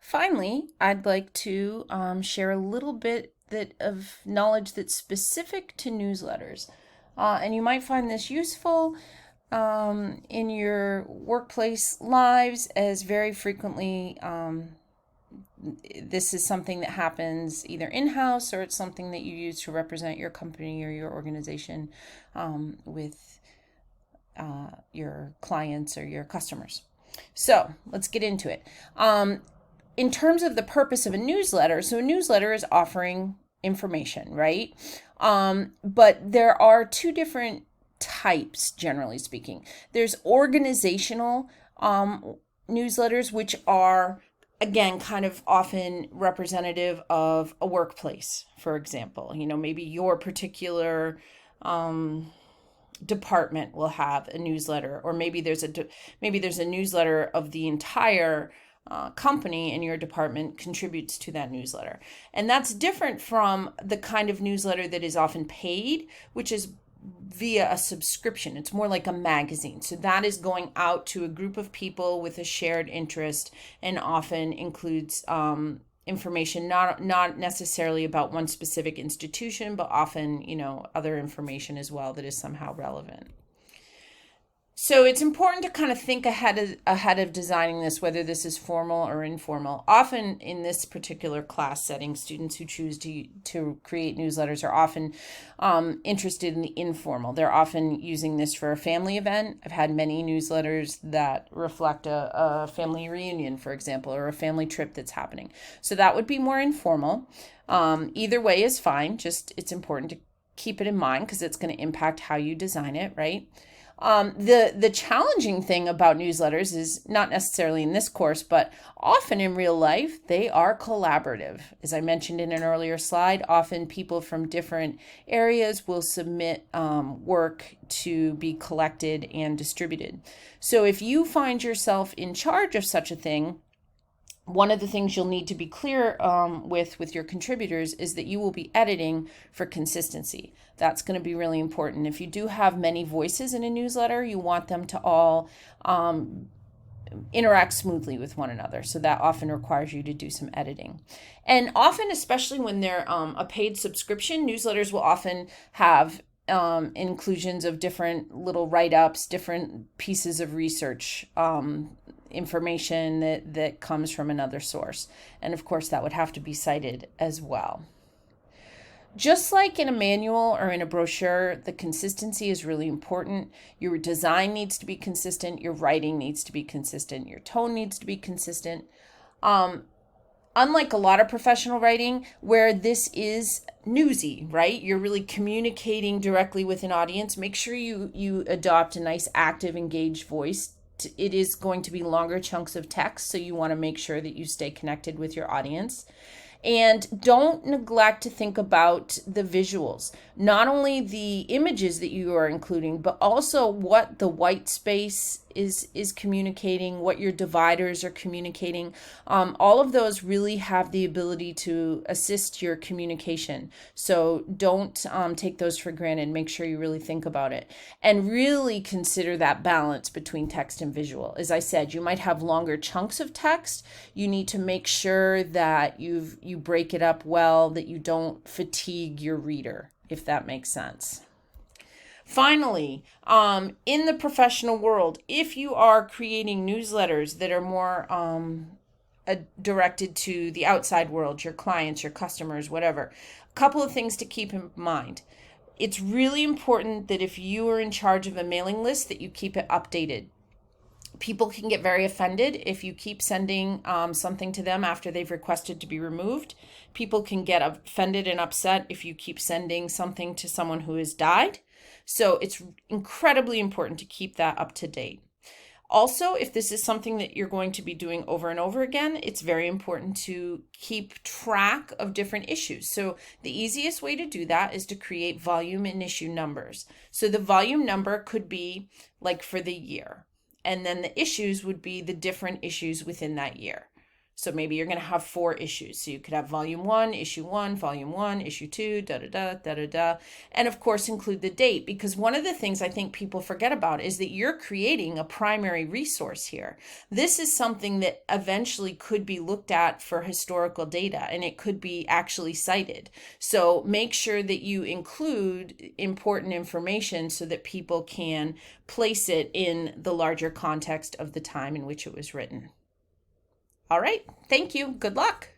Finally, I'd like to share a little bit of knowledge that's specific to newsletters. And you might find this useful in your workplace lives, as very frequently this is something that happens either in-house or it's something that you use to represent your company or your organization with your clients or your customers. So let's get into it. In terms of the purpose of a newsletter, so a newsletter is offering information, right? But there are two different types, generally speaking. There's organizational newsletters, which are, again, kind of often representative of a workplace, for example. Maybe your particular department will have a newsletter, or maybe there's a newsletter of the entire company, and your department contributes to that newsletter. And that's different from the kind of newsletter that is often paid, which is via a subscription. It's more like a magazine. So that is going out to a group of people with a shared interest, and often includes information not necessarily about one specific institution, but often other information as well that is somehow relevant. So it's important to kind of think ahead of designing this, whether this is formal or informal. Often in this particular class setting, students who choose to create newsletters are often interested in the informal. They're often using this for a family event. I've had many newsletters that reflect a family reunion, for example, or a family trip that's happening. So that would be more informal. Either way is fine. Just it's important to keep it in mind because it's going to impact how you design it, right? The challenging thing about newsletters is not necessarily in this course, but often in real life, they are collaborative. As I mentioned in an earlier slide, often people from different areas will submit work to be collected and distributed. So if you find yourself in charge of such a thing, one of the things you'll need to be clear with your contributors is that you will be editing for consistency. That's going to be really important. If you do have many voices in a newsletter, you want them to all interact smoothly with one another. So that often requires you to do some editing. And often, especially when they're a paid subscription, newsletters will often have inclusions of different little write-ups, different pieces of research, information that comes from another source. And of course, that would have to be cited as well. Just like in a manual or in a brochure, the consistency is really important. Your design needs to be consistent. Your writing needs to be consistent. Your tone needs to be consistent. Unlike a lot of professional writing where this is newsy, right? You're really communicating directly with an audience. Make sure you adopt a nice, active, engaged voice. It is going to be longer chunks of text, so you want to make sure that you stay connected with your audience. And don't neglect to think about the visuals, not only the images that you are including, but also what the white space is communicating, what your dividers are communicating. All of those really have the ability to assist your communication. So don't take those for granted. Make sure you really think about it and really consider that balance between text and visual. As I said, you might have longer chunks of text. You need to make sure that you break it up well, that you don't fatigue your reader, if that makes sense. Finally, in the professional world, if you are creating newsletters that are more directed to the outside world, your clients, your customers, whatever, a couple of things to keep in mind. It's really important that if you are in charge of a mailing list, that you keep it updated. People can get very offended if you keep sending something to them after they've requested to be removed. People can get offended and upset if you keep sending something to someone who has died. So it's incredibly important to keep that up to date. Also, if this is something that you're going to be doing over and over again, it's very important to keep track of different issues. So the easiest way to do that is to create volume and issue numbers. So the volume number could be like for the year, and then the issues would be the different issues within that year. So maybe you're going to have 4 issues. So you could have volume 1, issue 1, volume 1, issue 2, da da da da da da. And of course, include the date, because one of the things I think people forget about is that you're creating a primary resource here. This is something that eventually could be looked at for historical data, and it could be actually cited. So make sure that you include important information so that people can place it in the larger context of the time in which it was written. All right. Thank you. Good luck.